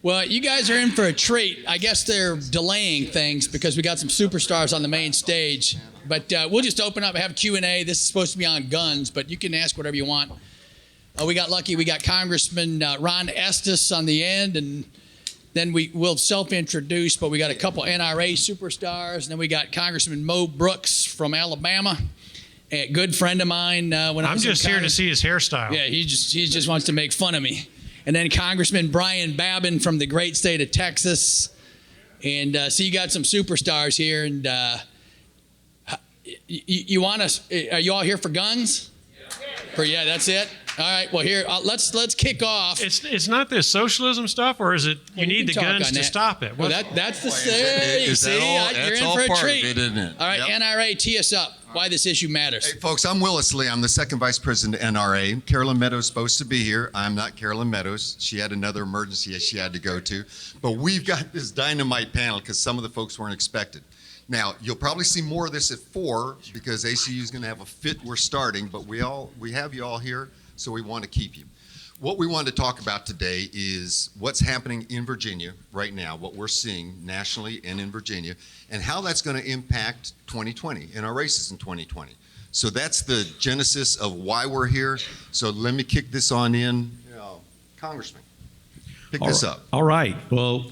Well, you guys are in for a treat. I guess they're delaying things because we got some superstars on the main stage. But we'll just open up and have Q&A. This is supposed to be on guns, but you can ask whatever you want. We got lucky. We got Congressman Ron Estes on the end, and then we'll self-introduce, but we got a couple NRA superstars, and then we got Congressman Mo Brooks from Alabama, a good friend of mine. I'm just here to see his hairstyle. Yeah, he just wants to make fun of me. And then Congressman Brian Babin from the great state of Texas. And so you got some superstars here. And you want us? Are you all here for guns? Yeah, that's it. All right. Well, here let's kick off. It's not this socialism stuff, or is it you need the guns to stop it? Well, that's the thing. You see, you're in for a treat. It, isn't it? All right, yep. NRA, tee us up. Why this issue matters. Hey, folks, I'm Willis Lee. I'm the second vice president of NRA. Carolyn Meadows is supposed to be here. I'm not Carolyn Meadows. She had another emergency she had to go to. But we've got this dynamite panel because some of the folks weren't expected. Now, you'll probably see more of this at 4 because ACU is going to have a fit. We're starting, but we have you all here, so we want to keep you. What we want to talk about today is what's happening in Virginia right now, what we're seeing nationally and in Virginia, and how that's going to impact 2020 and our races in 2020. So that's the genesis of why we're here. So let me kick this on in. Congressman, pick this up. All right. Well,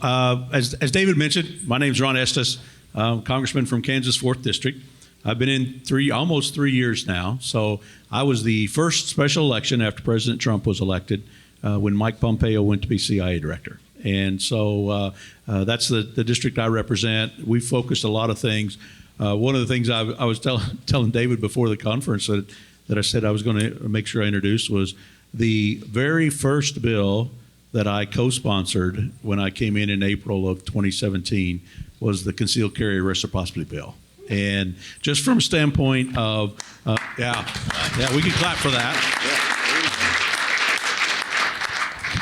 as David mentioned, my name's Ron Estes, Congressman from Kansas 4th District. I've been in almost 3 years now. So I was the first special election after President Trump was elected when Mike Pompeo went to be CIA director. And so that's the district I represent. We focused a lot of things. One of the things I was telling David before the conference that I said I was going to make sure I introduced was the very first bill that I co-sponsored when I came in April of 2017 was the Concealed Carry Reciprocity Bill. And just from a standpoint of, yeah, we can clap for that.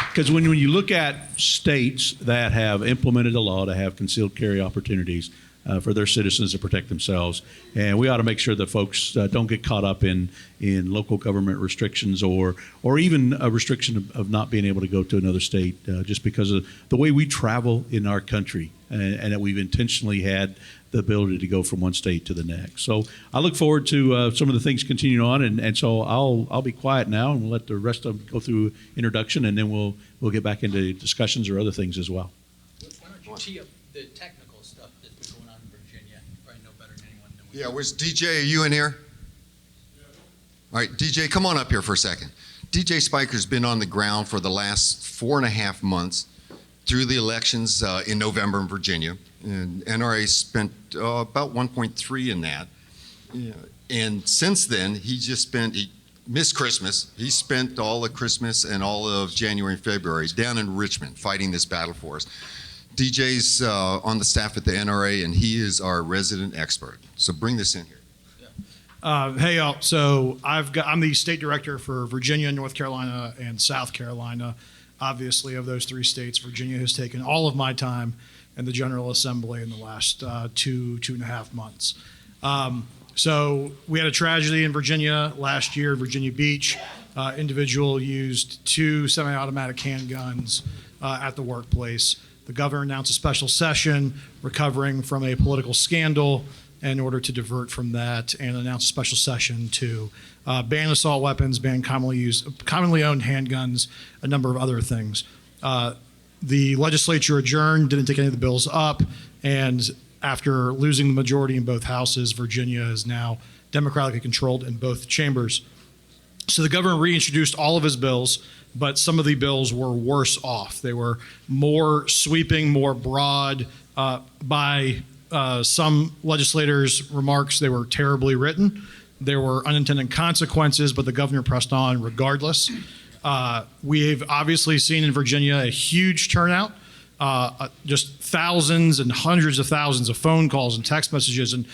Because when you look at states that have implemented a law to have concealed carry opportunities for their citizens to protect themselves, and we ought to make sure that folks don't get caught up in local government restrictions or even a restriction of not being able to go to another state just because of the way we travel in our country, and that we've intentionally had the ability to go from one state to the next. So I look forward to some of the things continuing on, and so I'll be quiet now, and we'll let the rest of them go through introduction, and then we'll get back into discussions or other things as well. Why don't you tee up the technical stuff that's been going on in Virginia? You probably know better than anyone. Yeah, where's DJ? Are you in here? All right, DJ, come on up here for a second. DJ Spiker's been on the ground for the last 4.5 months through the elections in November in Virginia. And NRA spent about 1.3 in that. Yeah. And since then, he missed Christmas. He spent all of Christmas and all of January and February down in Richmond fighting this battle for us. DJ's on the staff at the NRA, and he is our resident expert. So bring this in here. Hey, y'all. So I'm the state director for Virginia, North Carolina, and South Carolina. Obviously, of those 3 states, Virginia has taken all of my time in the General Assembly in the last 2.5 months. So we had a tragedy in Virginia last year, Virginia Beach. Individual used 2 semi-automatic handguns at the workplace. The governor announced a special session recovering from a political scandal in order to divert from that, and announced a special session to ban assault weapons, ban commonly owned handguns, a number of other things. The legislature adjourned, didn't take any of the bills up, and after losing the majority in both houses, Virginia is now democratically controlled in both chambers. So the governor reintroduced all of his bills, but some of the bills were worse off. They were more sweeping, more broad. By some legislators' remarks, they were terribly written. There were unintended consequences, but the governor pressed on regardless. We've obviously seen in Virginia a huge turnout, just thousands and hundreds of thousands of phone calls and text messages, and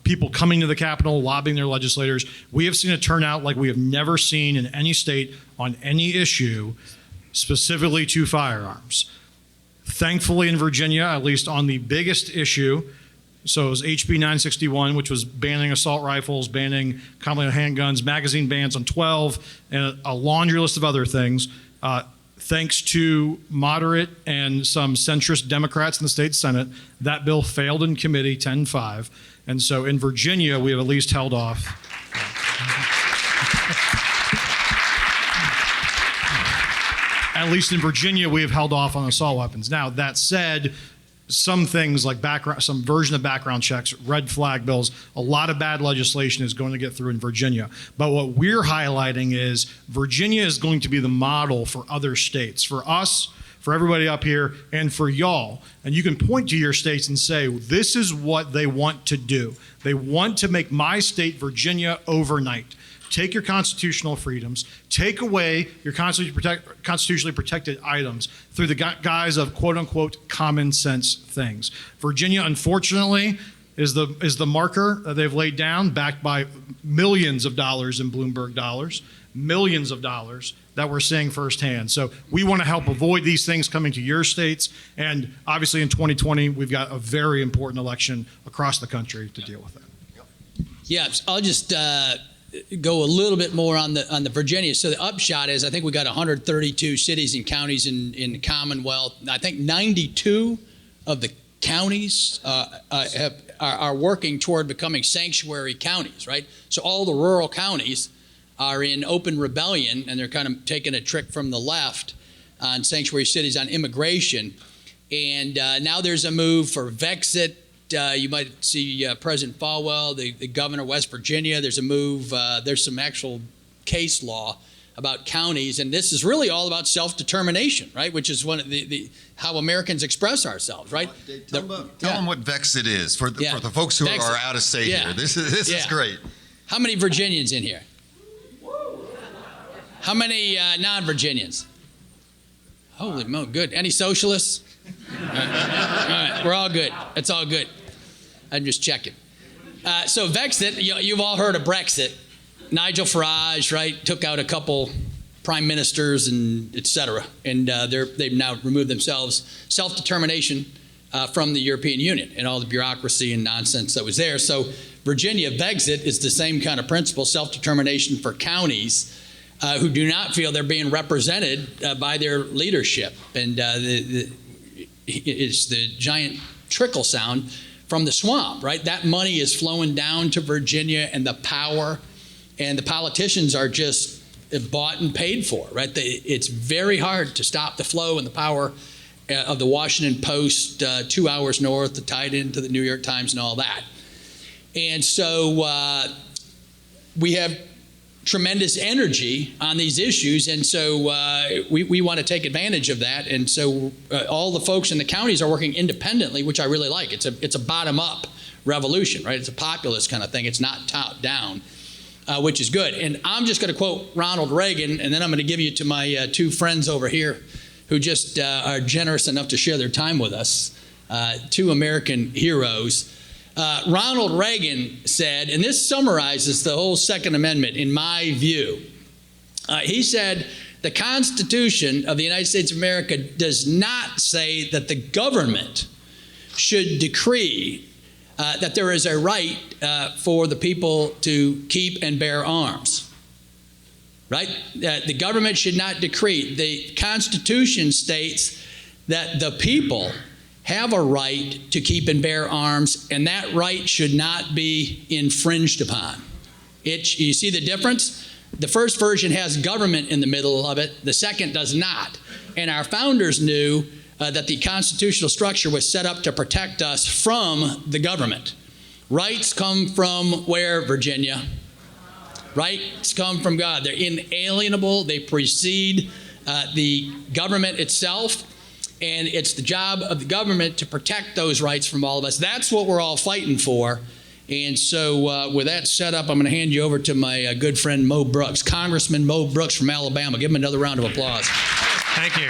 people coming to the Capitol, lobbying their legislators. We have seen a turnout like we have never seen in any state on any issue, specifically to firearms. Thankfully, in Virginia, at least on the biggest issue, so it was HB 961, which was banning assault rifles, banning commonly handguns, magazine bans on 12, and a laundry list of other things. thanks to moderate and some centrist Democrats in the state Senate, that bill failed in committee 10-5. And so in Virginia, we have at least held off. At least in Virginia, we have held off on assault weapons. Now, that said, some things like some version of background checks, red flag bills, a lot of bad legislation is going to get through in Virginia. But what we're highlighting is Virginia is going to be the model for other states, for us, for everybody up here, and for y'all. And you can point to your states and say, this is what they want to do. They want to make my state, Virginia, overnight. Take your constitutional freedoms, take away your constitutionally protected items through the guise of quote-unquote common sense things. Virginia, unfortunately, is the marker that they've laid down, backed by millions of dollars in Bloomberg dollars, millions of dollars that we're seeing firsthand. So we want to help avoid these things coming to your states. And obviously in 2020, we've got a very important election across the country to deal with that. Yeah, I'll just go a little bit more on the Virginia. So the upshot is I think we got 132 cities and counties in the Commonwealth. I think 92 of the counties are working toward becoming sanctuary counties, right? So all the rural counties are in open rebellion, and they're kind of taking a trick from the left on sanctuary cities on immigration. And now there's a move for Vexit. You might see President Falwell, the governor of West Virginia. There's a move. There's some actual case law about counties, and this is really all about self-determination, right? Which is one of the how Americans express ourselves, right? Tell them what Vexit is for the folks who are out of state here. This is great. How many Virginians in here? How many non-Virginians? Holy mo, good. Any socialists? All right, we're all good. It's all good. I'm just checking. So Vexit, you've all heard of Brexit. Nigel Farage, right, took out a couple prime ministers and et cetera, and they've now removed themselves self-determination from the European Union and all the bureaucracy and nonsense that was there. So Virginia Vexit is the same kind of principle, self-determination for counties who do not feel they're being represented by their leadership. And it's the giant trickle sound from the swamp, right? That money is flowing down to Virginia, and the power and the politicians are just bought and paid for, right? It's very hard to stop the flow and the power of the Washington Post 2 hours north, tied into the New York Times and all that. And so we have tremendous energy on these issues, and so we want to take advantage of that. And so all the folks in the counties are working independently, which I really like. It's a bottom-up revolution, right? It's a populist kind of thing. It's not top-down, which is good. And I'm just going to quote Ronald Reagan, and then I'm going to give you to my two friends over here who just are generous enough to share their time with us, two American heroes. Ronald Reagan said, and this summarizes the whole Second Amendment in my view. He said, the Constitution of the United States of America does not say that the government should decree that there is a right for the people to keep and bear arms. Right? The government should not decree. The Constitution states that the people have a right to keep and bear arms, and that right should not be infringed upon. You see the difference? The first version has government in the middle of it. The second does not. And our founders knew that the constitutional structure was set up to protect us from the government. Rights come from where, Virginia? Rights come from God. They're inalienable. They precede the government itself. And it's the job of the government to protect those rights from all of us. That's what we're all fighting for. And so with that set up, I'm going to hand you over to my good friend Mo Brooks, Congressman Mo Brooks from Alabama. Give him another round of applause. Thank you.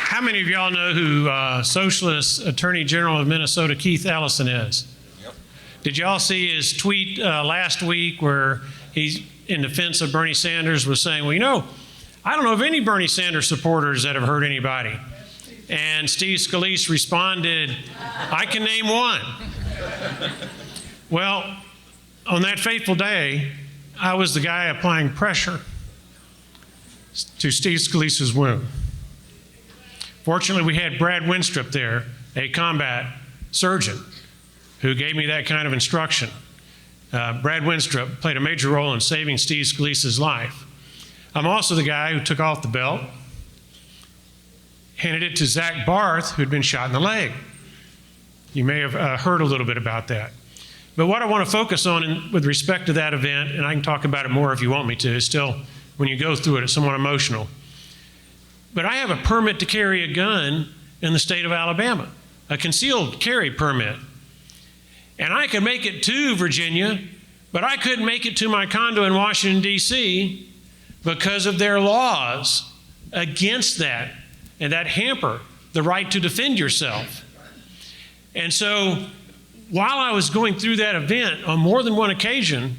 How many of y'all know who Socialist Attorney General of Minnesota Keith Ellison is? Yep. Did y'all see his tweet last week where he's in defense of Bernie Sanders was saying, well, you know, I don't know of any Bernie Sanders supporters that have hurt anybody. And Steve Scalise responded, I can name one. Well, on that fateful day, I was the guy applying pressure to Steve Scalise's wound. Fortunately, we had Brad Winstrup there, a combat surgeon, who gave me that kind of instruction. Brad Winstrup played a major role in saving Steve Scalise's life. I'm also the guy who took off the belt, handed it to Zach Barth, who'd been shot in the leg. You may have heard a little bit about that. But what I want to focus on with respect to that event, and I can talk about it more if you want me to, is still, when you go through it, it's somewhat emotional. But I have a permit to carry a gun in the state of Alabama, a concealed carry permit. And I could make it to Virginia, but I couldn't make it to my condo in Washington, D.C. because of their laws against that, and that hamper the right to defend yourself. And so while I was going through that event, on more than one occasion,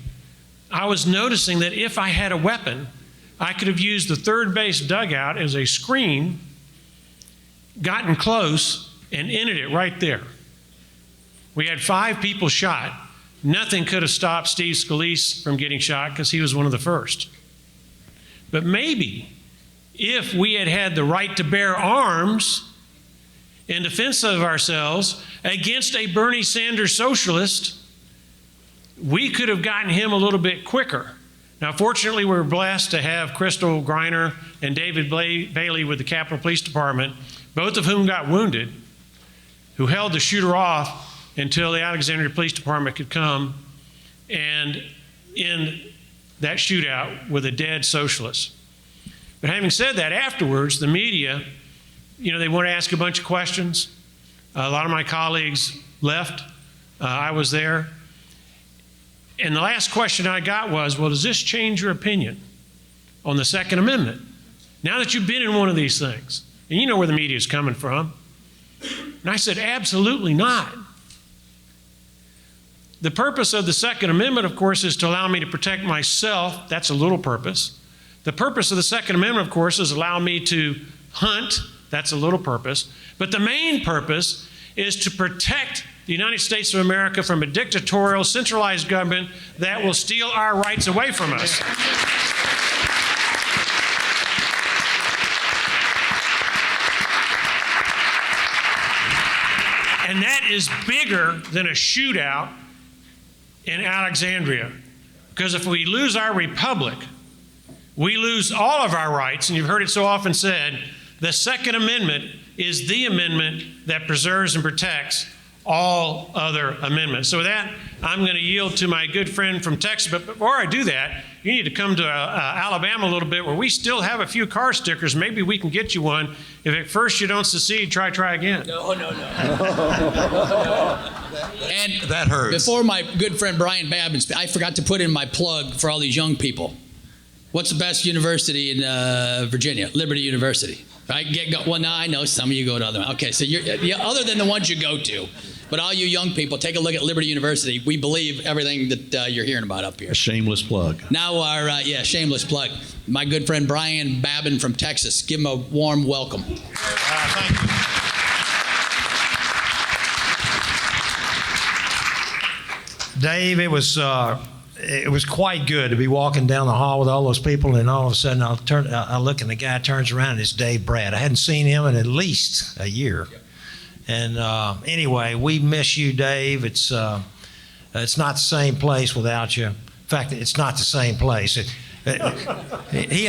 I was noticing that if I had a weapon, I could have used the third base dugout as a screen, gotten close, and ended it right there. We had 5 people shot. Nothing could have stopped Steve Scalise from getting shot because he was one of the first. But maybe if we had had the right to bear arms in defense of ourselves against a Bernie Sanders socialist, we could have gotten him a little bit quicker. Now, fortunately, we were blessed to have Crystal Griner and David Bailey with the Capitol Police Department, both of whom got wounded, who held the shooter off until the Alexandria Police Department could come and end that shootout with a dead socialist. But having said that, afterwards, the media, they want to ask a bunch of questions. A lot of my colleagues left. I was there. And the last question I got was, well, does this change your opinion on the Second Amendment? Now that you've been in one of these things, and you know where the media is coming from. And I said, absolutely not. The purpose of the Second Amendment, of course, is to allow me to protect myself. That's a little purpose. The purpose of the Second Amendment, of course, is allow me to hunt. That's a little purpose. But the main purpose is to protect the United States of America from a dictatorial, centralized government that will steal our rights away from us. And that is bigger than a shootout in Alexandria. Because if we lose our republic, we lose all of our rights. And you've heard it so often said, the Second Amendment is the amendment that preserves and protects all other amendments. So with that, I'm going to yield to my good friend from Texas. But before I do that, you need to come to Alabama a little bit, where we still have a few car stickers. Maybe we can get you one. If at first you don't succeed, try again. No. And That hurts. Before my good friend Brian Babin, I forgot to put in my plug for all these young people. What's the best university in Virginia? Liberty University. Right? Well, now I know some of you go to other. Okay, so you're other than the ones you go to. But all you young people, take a look at Liberty University. We believe everything that you're hearing about up here. A shameless plug. Now our, shameless plug. My good friend Brian Babin from Texas. Give him a warm welcome. Thank you. Dave, it was quite good to be walking down the hall with all those people, and all of a sudden I look and the guy turns around and it's Dave Brat. I hadn't seen him in at least a year. And anyway, we miss you, Dave. It's not the same place without you. In fact, it's not the same place. He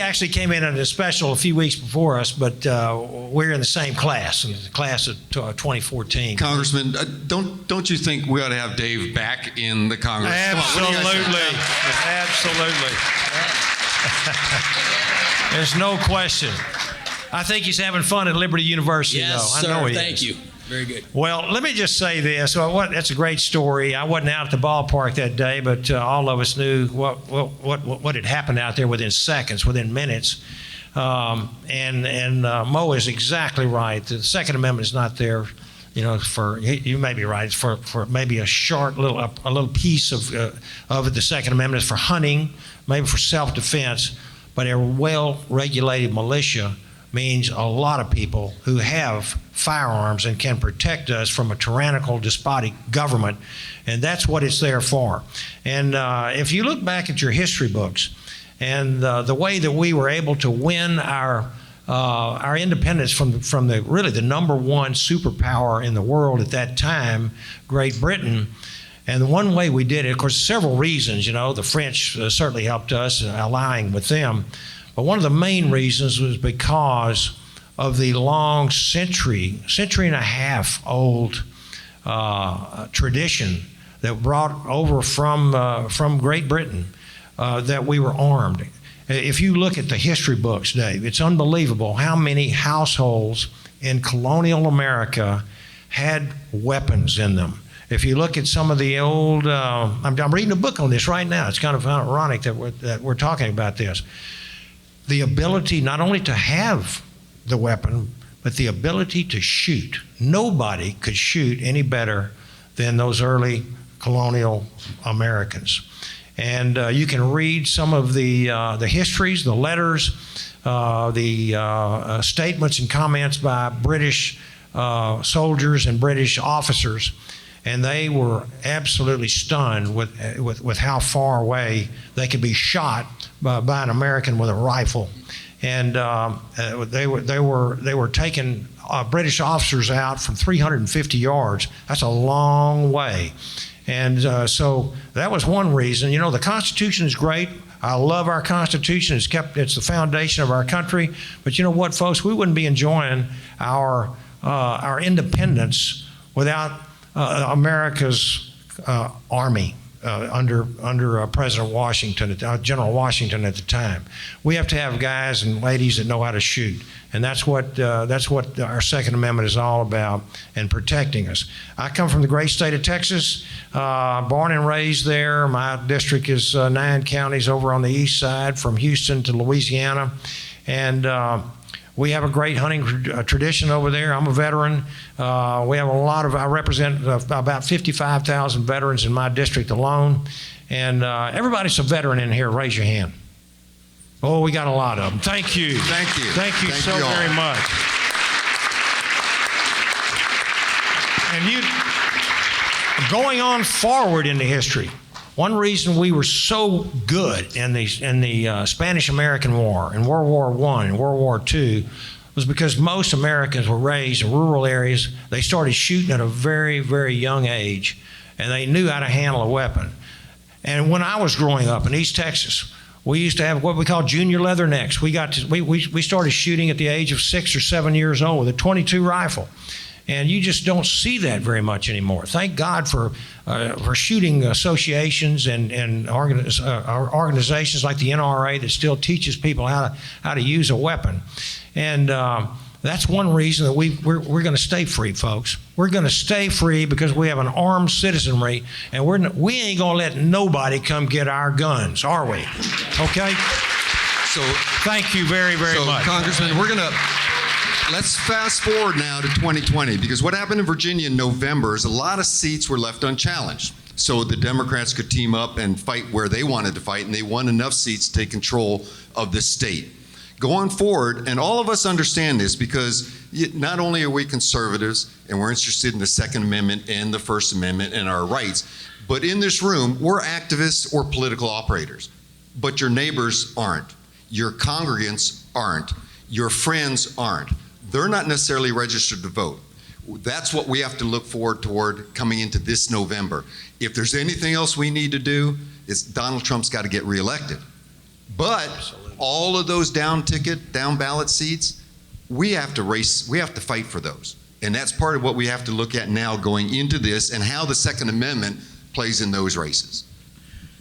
actually came in at a special a few weeks before us, but we're in the same class, in the class of 2014. Congressman, don't you think we ought to have Dave back in the Congress? Absolutely. Absolutely. There's no question. I think he's having fun at Liberty University, Yes, though. I know sir. he Thank is. you. Very good. Well, let me just say this. That's a great story. I wasn't out at the ballpark that day, but all of us knew what had happened out there within seconds, within minutes. And Mo is exactly right. The Second Amendment is not there, you may be right. It's for maybe a short little piece of it. The Second Amendment is for hunting, maybe for self-defense, but a well-regulated militia means a lot of people who have firearms and can protect us from a tyrannical, despotic government, and that's what it's there for. And if you look back at your history books and the way that we were able to win our independence from the really the number one superpower in the world at that time, Great Britain. And the one way we did it, of course, several reasons. The French certainly helped us allying with them. But one of the main reasons was because of the long century and a half old tradition that brought over from Great Britain that we were armed. If you look at the history books, Dave, it's unbelievable how many households in colonial America had weapons in them. If you look at some of the old, I'm reading a book on this right now. It's kind of ironic that we're talking about this. The ability not only to have the weapon, but the ability to shoot. Nobody could shoot any better than those early colonial Americans. And you can read some of the histories, the letters, the statements and comments by British soldiers and British officers, and they were absolutely stunned with how far away they could be shot by an American with a rifle. And they were taking British officers out from 350 yards. That's a long way. And so that was one reason. The Constitution is great. I love our Constitution. It's the foundation of our country. But you know what, folks? We wouldn't be enjoying our independence without America's Army under President Washington, General Washington at the time. We have to have guys and ladies that know how to shoot, and that's what our Second Amendment is all about, and protecting us. I come from the great state of Texas, born and raised there. My district is 9 counties over on the east side, from Houston to Louisiana, and we have a great hunting tradition over there. I'm a veteran. We have I represent about 55,000 veterans in my district alone. And everybody's a veteran in here. Raise your hand. Oh, we got a lot of them. Thank you. Thank you. Thank you so very much. And going on forward into history, one reason we were so good in the Spanish-American War, in World War I and World War II, was because most Americans were raised in rural areas. They started shooting at a very, very young age, and they knew how to handle a weapon. And when I was growing up in East Texas, we used to have what we call junior leathernecks. We started shooting at the age of 6 or 7 years old with a .22 rifle. And you just don't see that very much anymore. Thank God for shooting associations and organizations like the NRA that still teaches people how to use a weapon. And that's one reason that we're going to stay free, folks. We're going to stay free because we have an armed citizenry, and we ain't going to let nobody come get our guns, are we? Okay? So thank you very, very much. Congressman, let's fast forward now to 2020, because what happened in Virginia in November is a lot of seats were left unchallenged. So the Democrats could team up and fight where they wanted to fight, and they won enough seats to take control of the state. Going forward, and all of us understand this, because not only are we conservatives and we're interested in the Second Amendment and the First Amendment and our rights, but in this room, we're activists or political operators. But your neighbors aren't. Your congregants aren't. Your friends aren't. They're not necessarily registered to vote. That's what we have to look forward toward coming into this November. If there's anything else we need to do, is Donald Trump's got to get reelected. But all of those down ballot seats, we have to fight for those. And that's part of what we have to look at now going into this, and how the Second Amendment plays in those races.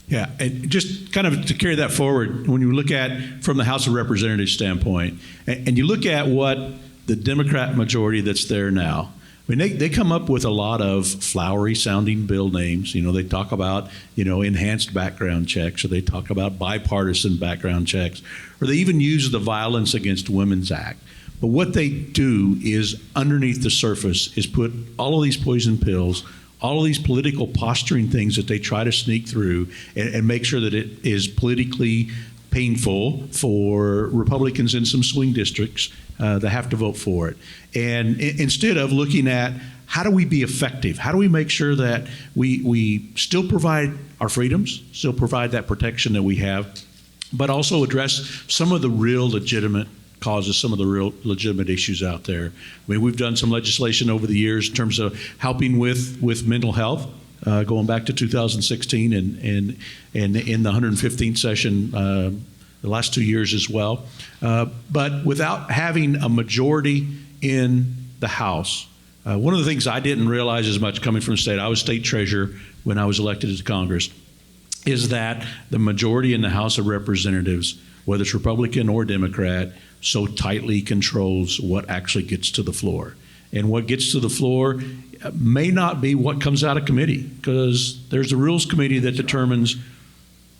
Yeah, and just kind of to carry that forward, when you look at from the House of Representatives standpoint, and you look at what the Democrat majority that's there now, I mean, they come up with a lot of flowery sounding bill names. They talk about, enhanced background checks, or they talk about bipartisan background checks, or they even use the Violence Against Women's Act. But what they do is, underneath the surface, is put all of these poison pills, all of these political posturing things that they try to sneak through and make sure that it is politically painful for Republicans in some swing districts that have to vote for it. And instead of looking at how do we be effective, how do we make sure that we still provide our freedoms, still provide that protection that we have, but also address some of the real legitimate causes, some of the real legitimate issues out there. I mean, we've done some legislation over the years in terms of helping with mental health, going back to 2016 and in the 115th session the last 2 years as well. But without having a majority in the House, one of the things I didn't realize as much coming from the state, I was state treasurer when I was elected to Congress, is that the majority in the House of Representatives, whether it's Republican or Democrat, so tightly controls what actually gets to the floor. And what gets to the floor may not be what comes out of committee, because there's a Rules Committee that determines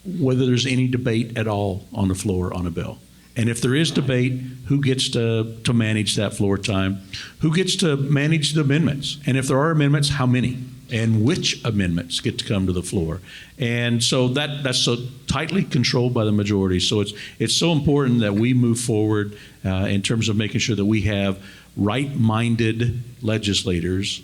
whether there's any debate at all on the floor on a bill. And if there is debate, who gets to manage that floor time? Who gets to manage the amendments? And if there are amendments, how many? And which amendments get to come to the floor? And so that's so tightly controlled by the majority. So it's so important that we move forward in terms of making sure that we have right-minded legislators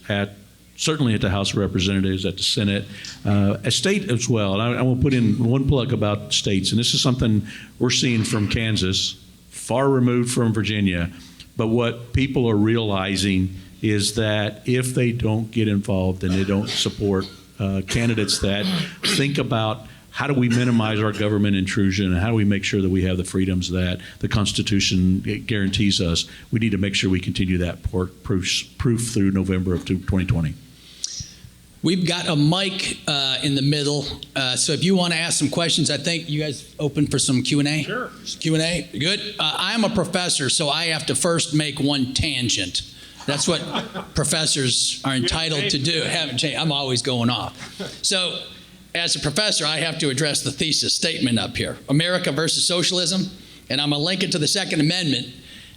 certainly at the House of Representatives, at the Senate, a state as well. And I will put in one plug about states, and this is something we're seeing from Kansas, far removed from Virginia. But what people are realizing is that if they don't get involved and they don't support candidates that think about how do we minimize our government intrusion and how do we make sure that we have the freedoms that the Constitution guarantees us, we need to make sure we continue that proof through November of 2020. We've got a mic in the middle, so if you want to ask some questions, I think you guys open for some Q&A? Sure. Q&A? Good. I'm a professor, so I have to first make one tangent. That's what professors are entitled to do. I'm always going off. So as a professor, I have to address the thesis statement up here, America versus socialism, and I'm going to link it to the Second Amendment.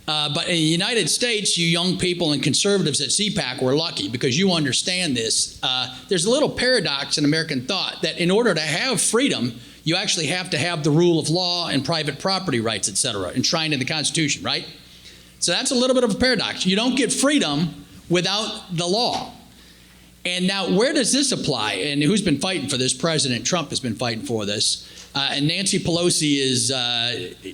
But in the United States, you young people and conservatives at CPAC were lucky because you understand this. There's a little paradox in American thought that in order to have freedom, you actually have to have the rule of law and private property rights, et cetera, enshrined in the Constitution, right? So that's a little bit of a paradox. You don't get freedom without the law. And now where does this apply? And who's been fighting for this? President Trump has been fighting for this. And Nancy Pelosi is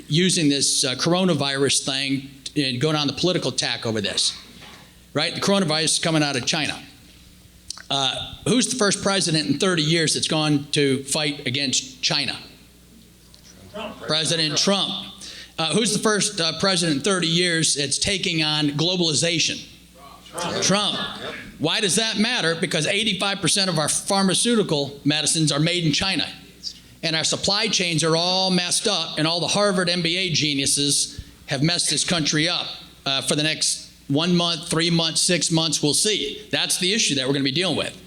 using this coronavirus thing and going on the political attack over this, right? The coronavirus is coming out of China. Who's the first president in 30 years that's gone to fight against China? President Trump. Who's the first president in 30 years that's taking on globalization? Trump. Why does that matter? Because 85% of our pharmaceutical medicines are made in China. And our supply chains are all messed up, and all the Harvard MBA geniuses have messed this country up for the next 1 month, 3 months, 6 months, we'll see. That's the issue that we're going to be dealing with,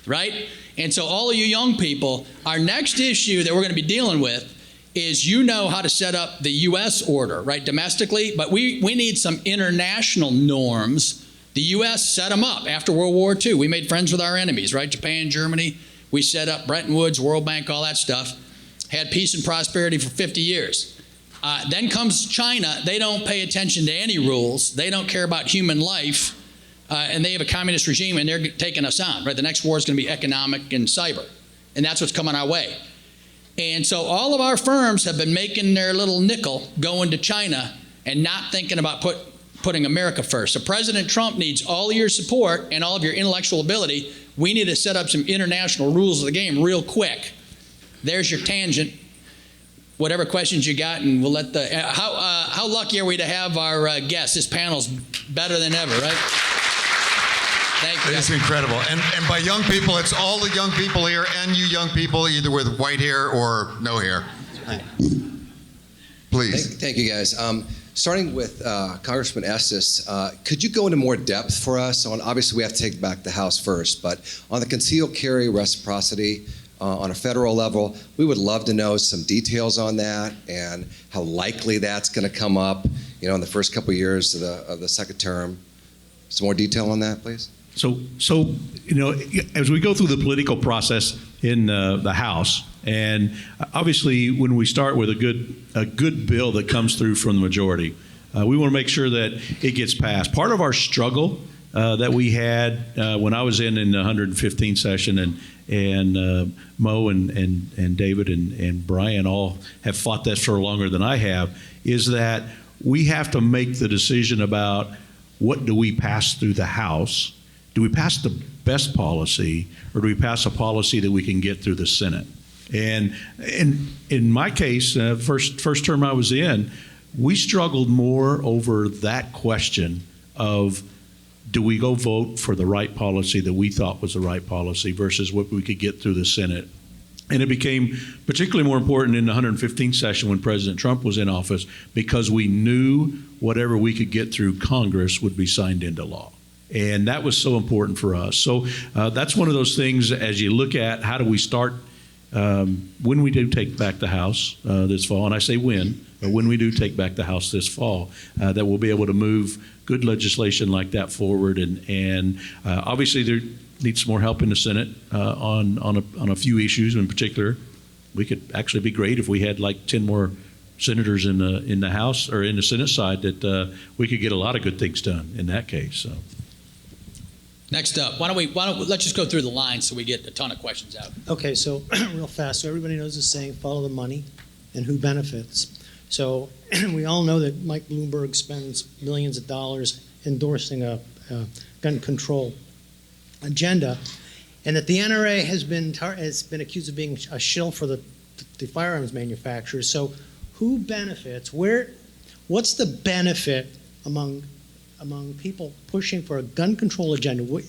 right? And so all of you young people, our next issue that we're going to be dealing with is you know how to set up the U.S. order, right, domestically, but we need some international norms. The U.S. set them up after World War II. We made friends with our enemies, right, Japan, Germany. We set up Bretton Woods, World Bank, all that stuff. Had peace and prosperity for 50 years. Then comes China. They don't pay attention to any rules. They don't care about human life. And they have a communist regime, and they're taking us on, right? The next war is going to be economic and cyber. And that's what's coming our way. And so all of our firms have been making their little nickel going to China and not thinking about putting America first. So President Trump needs all of your support and all of your intellectual ability. We need to set up some international rules of the game real quick. There's your tangent. Whatever questions you got, and we'll let the. How lucky are we to have our guests? This panel's better than ever, right? Thank you. It's incredible. And by young people, it's all the young people here and you young people, either with white hair or no hair. Please. Thank you, guys. Starting with Congressman Estes, could you go into more depth for us on, obviously we have to take back the House first, but on the concealed carry reciprocity on a federal level, we would love to know some details on that and how likely that's going to come up, in the first couple of years of the second term. Some more detail on that, please. So as we go through the political process, in the House. And obviously, when we start with a good bill that comes through from the majority, we want to make sure that it gets passed. Part of our struggle that we had when I was in the 115th session, and Mo and David and Brian all have fought this for longer than I have, is that we have to make the decision about what do we pass through the House. Do we pass the best policy, or do we pass a policy that we can get through the Senate? And in my case, first term I was in, we struggled more over that question of, do we go vote for the right policy that we thought was the right policy versus what we could get through the Senate? And it became particularly more important in the 115th session when President Trump was in office, because we knew whatever we could get through Congress would be signed into law. And that was so important for us. So that's one of those things, as you look at how do we start when we do take back the House this fall, and I say when we do take back the House this fall, that we'll be able to move good legislation like that forward. And obviously there needs more help in the Senate on a few issues in particular. We could actually be great if we had like 10 more senators in the House or in the Senate side, that we could get a lot of good things done in that case. So. Next up, why don't let's just go through the line so we get a ton of questions out. Okay, so real fast, so everybody knows the saying, follow the money and who benefits. So we all know that Mike Bloomberg spends millions of dollars endorsing a gun control agenda, and that the NRA has been accused of being a shill for the firearms manufacturers. So who benefits? What's the benefit among people pushing for a gun control agenda?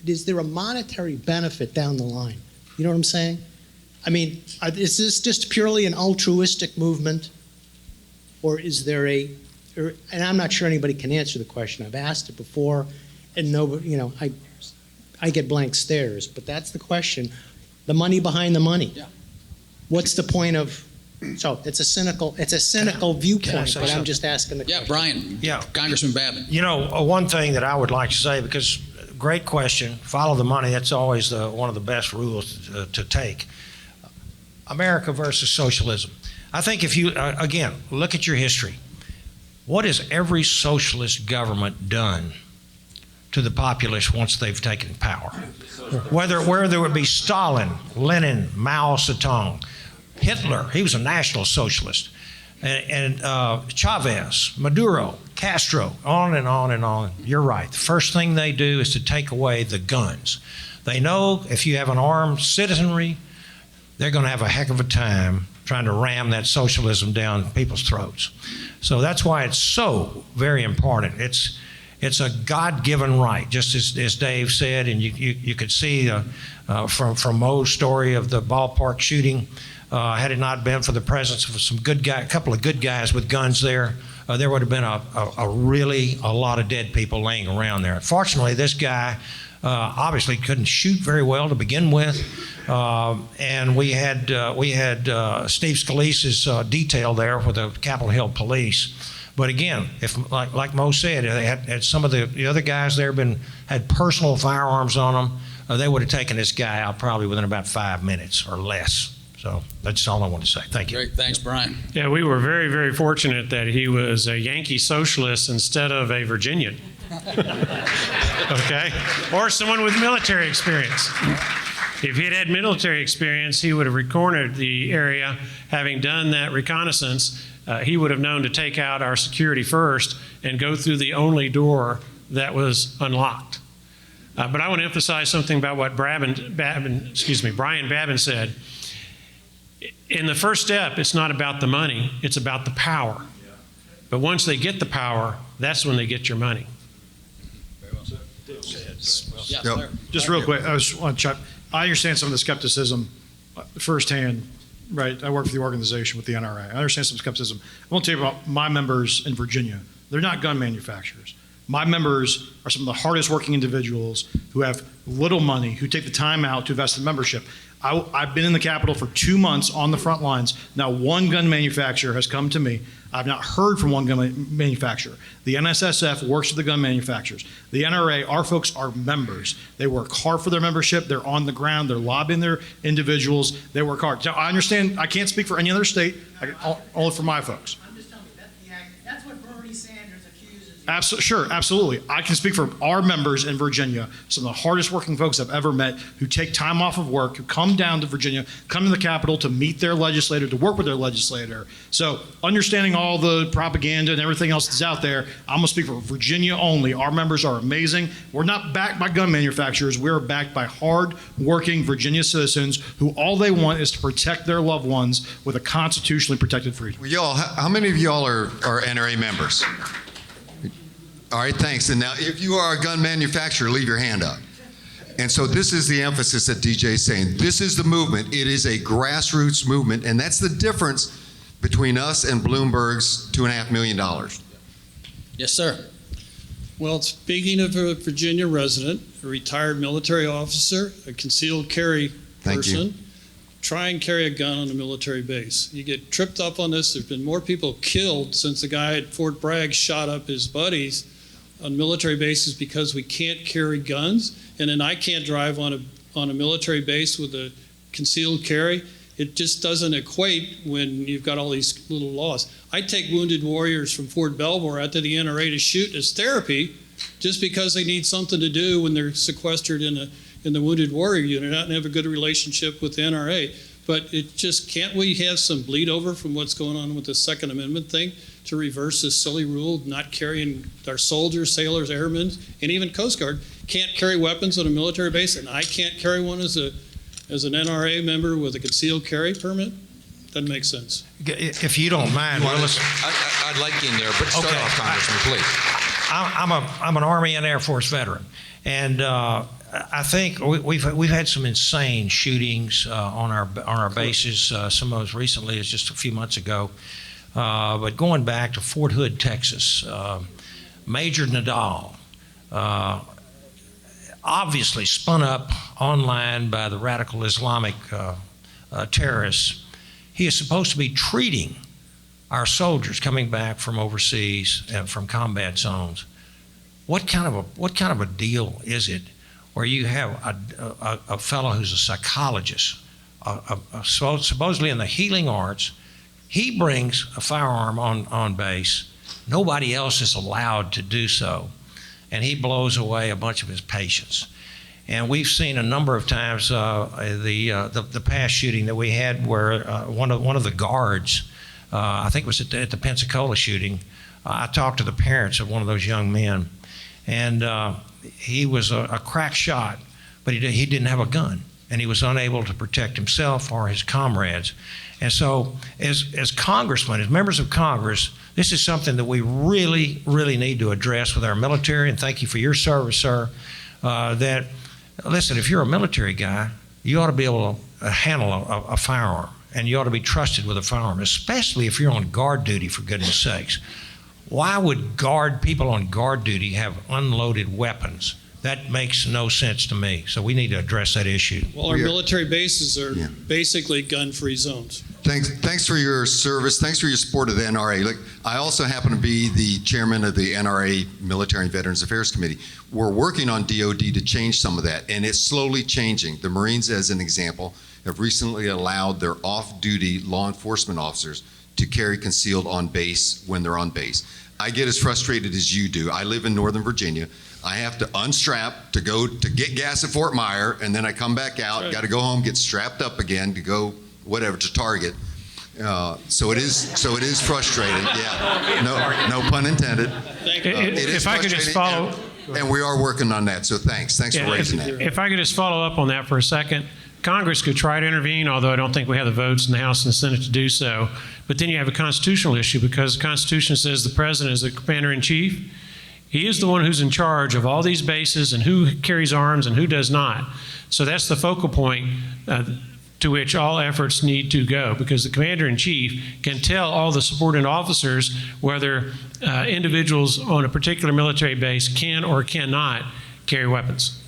Is there a monetary benefit down the line? You know what I'm saying? I mean, is this just purely an altruistic movement? Or is there and I'm not sure anybody can answer the question. I've asked it before, and nobody, I get blank stares, but that's the question. The money behind the money. Yeah. What's the point of, so it's a cynical viewpoint, but I'm just asking the question. Yeah, Brian. Yeah. Congressman Babin. One thing that I would like to say, because great question, follow the money, that's always one of the best rules to take. America versus socialism. I think if you, again, look at your history, what has every socialist government done to the populace once they've taken power? Whether it be Stalin, Lenin, Mao Zedong, Hitler, he was a national socialist, and Chavez, Maduro, Castro, on and on and on. You're right. The first thing they do is to take away the guns. They know if you have an armed citizenry, they're going to have a heck of a time trying to ram that socialism down people's throats. So that's why it's so very important. It's a God-given right, just as Dave said, and you could see from Mo's story of the ballpark shooting. Had it not been for the presence of a couple of good guys with guns there, there would have been a lot of dead people laying around there. Fortunately, this guy obviously couldn't shoot very well to begin with, and we had Steve Scalise's detail there with the Capitol Hill Police. But again, if like Mo said, they had some of the other guys there had personal firearms on them, they would have taken this guy out probably within about 5 minutes or less. So that's all I want to say. Thank you. Great. Thanks, Brian. Yeah, we were very, very fortunate that he was a Yankee socialist instead of a Virginian. Okay? Or someone with military experience. If he had had military experience, he would have recornered the area. Having done that reconnaissance, he would have known to take out our security first and go through the only door that was unlocked. But I want to emphasize something about what Brian Babin said. In the first step, it's not about the money, it's about the power. But once they get the power, that's when they get your money. Yeah, Just real quick, I just want to chime. I understand some of the skepticism firsthand, right? I work for the organization with the NRA. I understand some skepticism. I want to tell you about my members in Virginia. They're not gun manufacturers. My members are some of the hardest working individuals who have little money, who take the time out to invest in membership. I've been in the Capitol for 2 months on the front lines. Now, one gun manufacturer has come to me. I've not heard from one gun manufacturer. The NSSF works with the gun manufacturers. The NRA, our folks are members. They work hard for their membership. They're on the ground. They're lobbying their individuals. They work hard. Now, I understand, I can't speak for any other state, only for my folks. I'm just telling you, that's what Bernie Sanders accuses you. Sure, absolutely. I can speak for our members in Virginia, some of the hardest working folks I've ever met, who take time off of work, who come down to Virginia, come to the Capitol to meet their legislator, to work with their legislator. So understanding all the propaganda and everything else that's out there, I'm gonna speak for Virginia only. Our members are amazing. We're not backed by gun manufacturers. We're backed by hard working Virginia citizens who all they want is to protect their loved ones with a constitutionally protected freedom. Well, y'all, how many of y'all are NRA members? All right, thanks. And now, if you are a gun manufacturer, leave your hand up. And so this is the emphasis that DJ is saying. This is the movement. It is a grassroots movement, and that's the difference between us and Bloomberg's $2.5 million. Yes, sir. Well, speaking of a Virginia resident, a retired military officer, a concealed carry Thank you. person, try and carry a gun on a military base. You get tripped up on this. There's been more people killed since the guy at Fort Bragg shot up his buddies on military bases because we can't carry guns, and then I can't drive on a military base with a concealed carry. It just doesn't equate when you've got all these little laws. I take wounded warriors from Fort Belvoir out to the NRA to shoot as therapy, just because they need something to do when they're sequestered in the wounded warrior unit and have a good relationship with the NRA. But it just, can't we have some bleed over from what's going on with the Second Amendment thing to reverse this silly rule of not carrying our soldiers, sailors, airmen, and even Coast Guard can't carry weapons on a military base, and I can't carry one as an NRA member with a concealed carry permit? Doesn't make sense. If you don't mind, Willis. I'd like you in there, but start off, Congressman, please. I'm an Army and Air Force veteran, and I think we've had some insane shootings on our bases. Some of those recently is just a few months ago. But going back to Fort Hood, Texas, Major Nadal, obviously spun up online by the radical Islamic terrorists. He is supposed to be treating our soldiers coming back from overseas and from combat zones. What kind of a deal is it where you have a fellow who's a psychologist, supposedly in the healing arts? He brings a firearm on base. Nobody else is allowed to do so. And he blows away a bunch of his patients. And we've seen a number of times the past shooting that we had where one of the guards, I think it was at the Pensacola shooting, I talked to the parents of one of those young men. And he was a crack shot, but he didn't have a gun. And he was unable to protect himself or his comrades. And so as congressmen, as members of Congress, this is something that we really, really need to address with our military, and thank you for your service, sir. That, listen, if you're a military guy, you ought to be able to handle a firearm, and you ought to be trusted with a firearm, especially if you're on guard duty, for goodness sakes. Why would people on guard duty have unloaded weapons? That makes no sense to me. So we need to address that issue. Well, our military bases are basically gun-free zones. Thanks for your service. Thanks for your support of the NRA. Look, I also happen to be the chairman of the NRA Military and Veterans Affairs Committee. We're working on DOD to change some of that, and it's slowly changing. The Marines, as an example, have recently allowed their off-duty law enforcement officers to carry concealed on base when they're on base. I get as frustrated as you do. I live in Northern Virginia. I have to unstrap to go to get gas at Fort Myer, and then I come back out, got to go home, get strapped up again to go whatever to Target. So it is frustrating. Yeah, no pun intended. If I could just follow, and we are working on that. So thanks for raising that. If I could just follow up on that for a second. Congress could try to intervene, although I don't think we have the votes in the House and the Senate to do so. But then you have a constitutional issue, because the Constitution says the president is the commander-in-chief. He is the one who's in charge of all these bases and who carries arms and who does not. So that's the focal point to which all efforts need to go, because the commander-in-chief can tell all the subordinate officers whether individuals on a particular military base can or cannot carry weapons.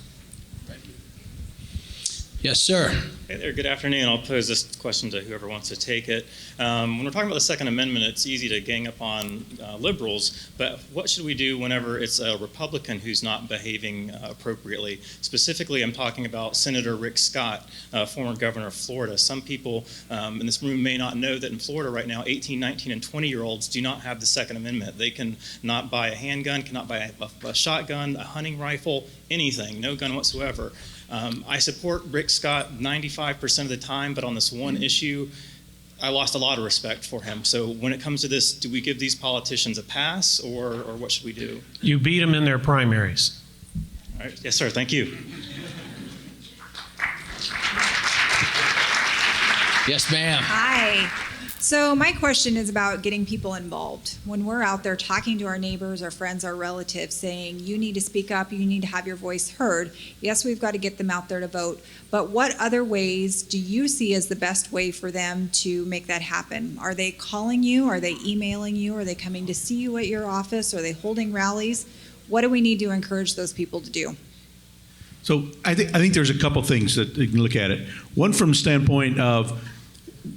Yes, sir. Hey there, good afternoon. I'll pose this question to whoever wants to take it. When we're talking about the Second Amendment, it's easy to gang up on liberals, but what should we do whenever it's a Republican who's not behaving appropriately? Specifically, I'm talking about Senator Rick Scott, former governor of Florida. Some people in this room may not know that in Florida right now, 18, 19, and 20-year-olds do not have the Second Amendment. They can not buy a handgun, cannot buy a shotgun, a hunting rifle, anything, no gun whatsoever. I support Rick Scott 95% of the time, but on this one issue, I lost a lot of respect for him. So when it comes to this, do we give these politicians a pass, or what should we do? You beat them in their primaries. All right. Yes, sir. Thank you. Yes, ma'am. Hi. So my question is about getting people involved. When we're out there talking to our neighbors, our friends, our relatives, saying, you need to speak up, you need to have your voice heard. Yes, we've got to get them out there to vote. But what other ways do you see as the best way for them to make that happen? Are they calling you? Are they emailing you? Are they coming to see you at your office? Are they holding rallies? What do we need to encourage those people to do? So I think there's a couple things that you can look at it. One from the standpoint of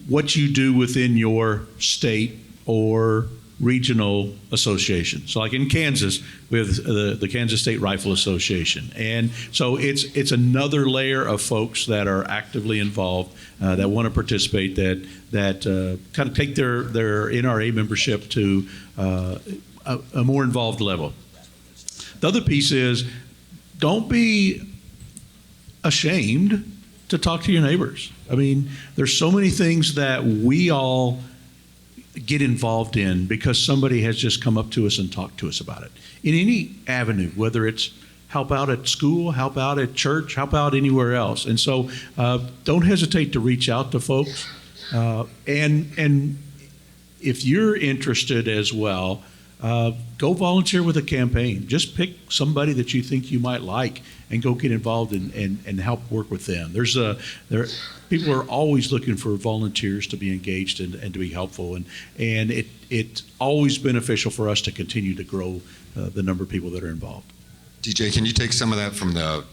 what you do within your state or regional association. So like in Kansas, we have the Kansas State Rifle Association. And so it's another layer of folks that are actively involved, that want to participate, that kind of take their NRA membership to a more involved level. The other piece is, don't be ashamed to talk to your neighbors. I mean, there's so many things that we all get involved in because somebody has just come up to us and talked to us about it. In any avenue, whether it's help out at school, help out at church, help out anywhere else. And so don't hesitate to reach out to folks. And if you're interested as well, go volunteer with a campaign. Just pick somebody that you think you might like and go get involved and help work with them. People are always looking for volunteers to be engaged and to be helpful, and it's always beneficial for us to continue to grow the number of people that are involved. DJ, can you take some of that from the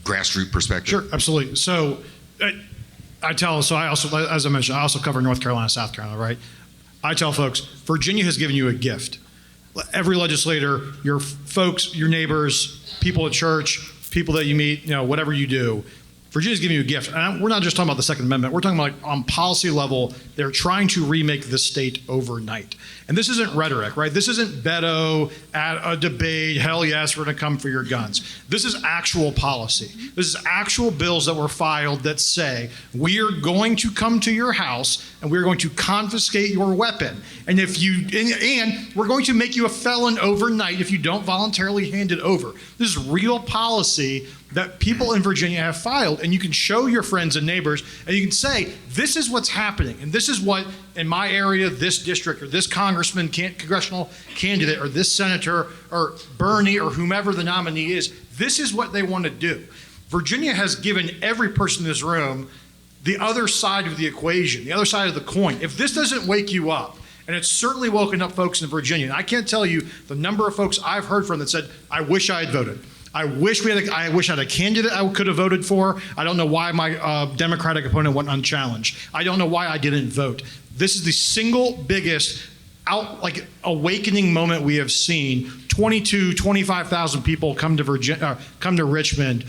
grassroots perspective? Sure, absolutely. So I also, as I mentioned, I also cover North Carolina, South Carolina, right? I tell folks, Virginia has given you a gift. Every legislator, your folks, your neighbors, people at church, people that you meet, whatever you do, Virginia's giving you a gift. And we're not just talking about the Second Amendment. We're talking about on policy level, they're trying to remake the state overnight. And this isn't rhetoric, right? This isn't Beto at a debate, hell yes, we're going to come for your guns. This is actual policy. This is actual bills that were filed that say, we are going to come to your house and we're going to confiscate your weapon. And and we're going to make you a felon overnight if you don't voluntarily hand it over. This is real policy that people in Virginia have filed, and you can show your friends and neighbors, and you can say, this is what's happening, and this is what, in my area, this district, or this congressman, congressional candidate, or this senator, or Bernie, or whomever the nominee is, this is what they want to do. Virginia has given every person in this room the other side of the equation, the other side of the coin. If this doesn't wake you up, and it's certainly woken up folks in Virginia, and I can't tell you the number of folks I've heard from that said, I wish I had voted. I wish I had a candidate I could have voted for. I don't know why my Democratic opponent went unchallenged. I don't know why I didn't vote. This is the single biggest awakening moment we have seen. 25,000 people come to Richmond,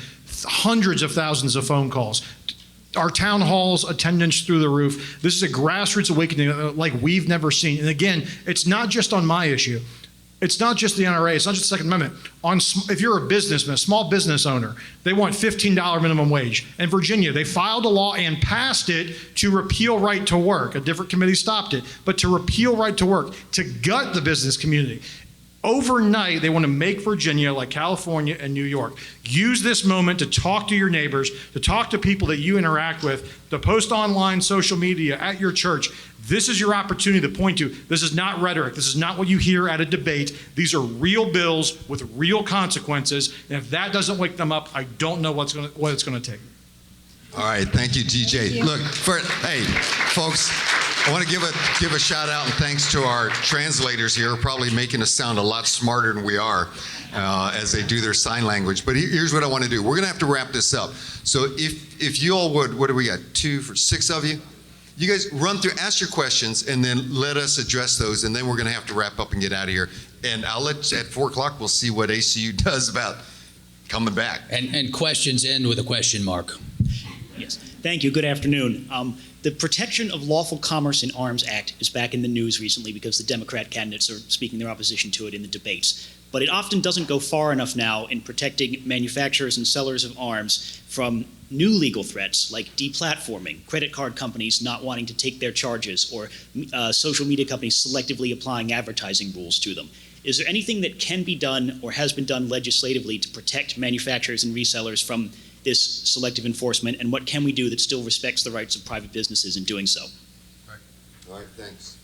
hundreds of thousands of phone calls. Our town halls attendance through the roof. This is a grassroots awakening like we've never seen. And again, it's not just on my issue. It's not just the NRA. It's not just the Second Amendment. If you're a businessman, a small business owner, they want $15 minimum wage. In Virginia, they filed a law and passed it to repeal right to work. A different committee stopped it, but to repeal right to work, to gut the business community. Overnight, they want to make Virginia like California and New York. Use this moment to talk to your neighbors, to talk to people that you interact with, to post online, social media, at your church. This is your opportunity to point to. This is not rhetoric. This is not what you hear at a debate. These are real bills with real consequences. And if that doesn't wake them up, I don't know what it's going to take. All right, thank you, DJ. Thank you. Look, hey, folks, I want to give a shout out and thanks to our translators here, probably making us sound a lot smarter than we are as they do their sign language. But here's what I want to do. We're going to have to wrap this up. So if you all would, what do we got? 2 for 6 of you? You guys run through, ask your questions, and then let us address those, and then we're going to have to wrap up and get out of here. And I'll let at 4 o'clock we'll see what ACU does about coming back. And questions end with a question mark. Yes. Thank you. Good afternoon. The Protection of Lawful Commerce in Arms Act is back in the news recently because the Democrat candidates are speaking their opposition to it in the debates. But it often doesn't go far enough now in protecting manufacturers and sellers of arms from new legal threats like deplatforming, credit card companies not wanting to take their charges, or social media companies selectively applying advertising rules to them. Is there anything that can be done or has been done legislatively to protect manufacturers and resellers from this selective enforcement, and what can we do that still respects the rights of private businesses in doing so? All right, thanks.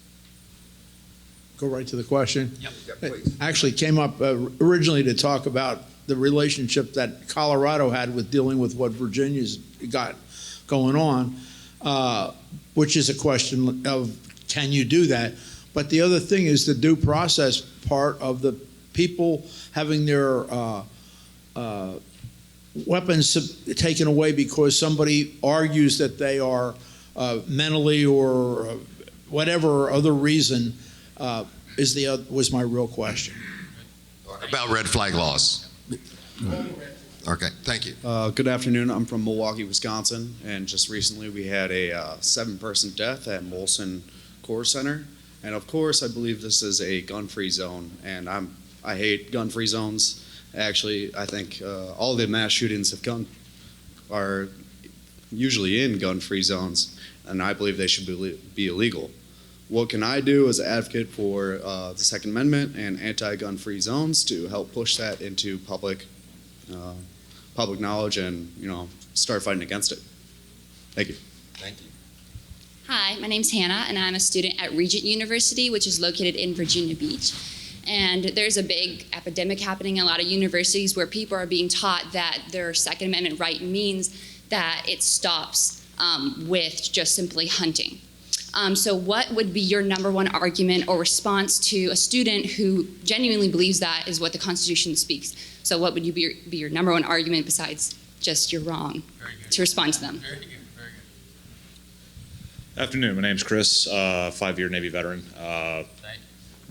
Go right to the question. Yep, It please. actually came up originally to talk about the relationship that Colorado had with dealing with what Virginia's got going on, which is a question of can you do that? But the other thing is the due process part of the people having their weapons taken away because somebody argues that they are mentally or whatever other reason was my real question. About red flag laws. Okay, thank you. Good afternoon. I'm from Milwaukee, Wisconsin, and just recently we had a 7-person death at Molson Core Center. And of course, I believe this is a gun-free zone, and I hate gun-free zones. Actually, I think all the mass shootings are usually in gun-free zones, and I believe they should be illegal. What can I do as an advocate for the Second Amendment and anti-gun free zones to help push that into public knowledge and, start fighting against it? Thank you. Thank you. Hi, my name's Hannah, and I'm a student at Regent University, which is located in Virginia Beach. And there's a big epidemic happening in a lot of universities where people are being taught that their Second Amendment right means that it stops with just simply hunting. So what would be your number one argument or response to a student who genuinely believes that is what the Constitution speaks? So what would be your number one argument besides just you're wrong to respond to them? Very good, very good. Afternoon, my name's Chris, 5-year Navy veteran.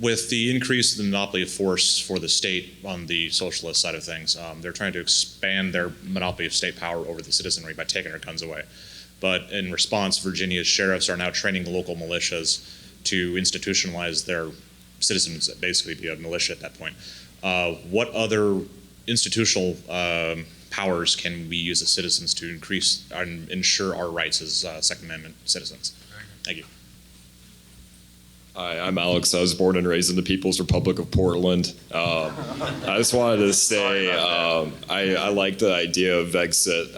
With the increase of the monopoly of force for the state on the socialist side of things, they're trying to expand their monopoly of state power over the citizenry by taking our guns away. But in response, Virginia's sheriffs are now training local militias to institutionalize their citizens, basically be a militia at that point. What other institutional powers can we use as citizens to increase and ensure our rights as Second Amendment citizens? Thank you. Hi, I'm Alex. I was born and raised in the People's Republic of Portland. I just wanted to say I like the idea of Exit.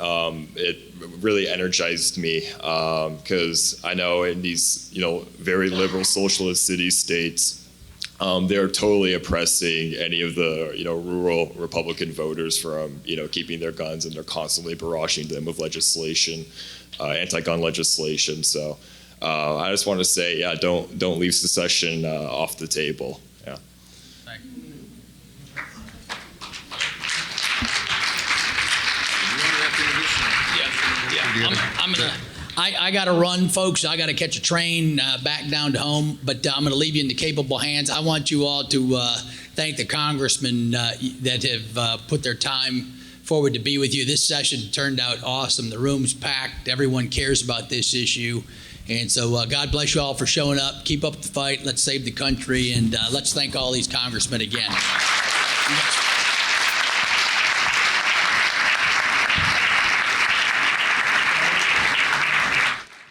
It really energized me because I know in these very liberal socialist city-states, they're totally oppressing any of the rural Republican voters from keeping their guns, and they're constantly barraging them with legislation, anti-gun legislation. So. I just want to say, yeah, don't leave secession off the table. Yeah. Thank you. I got to run, folks. I got to catch a train back down to home, but I'm going to leave you in the capable hands. I want you all to thank the congressmen that have put their time forward to be with you. This session turned out awesome. The room's packed. Everyone cares about this issue. And so God bless you all for showing up. Keep up the fight. Let's save the country. And let's thank all these congressmen again.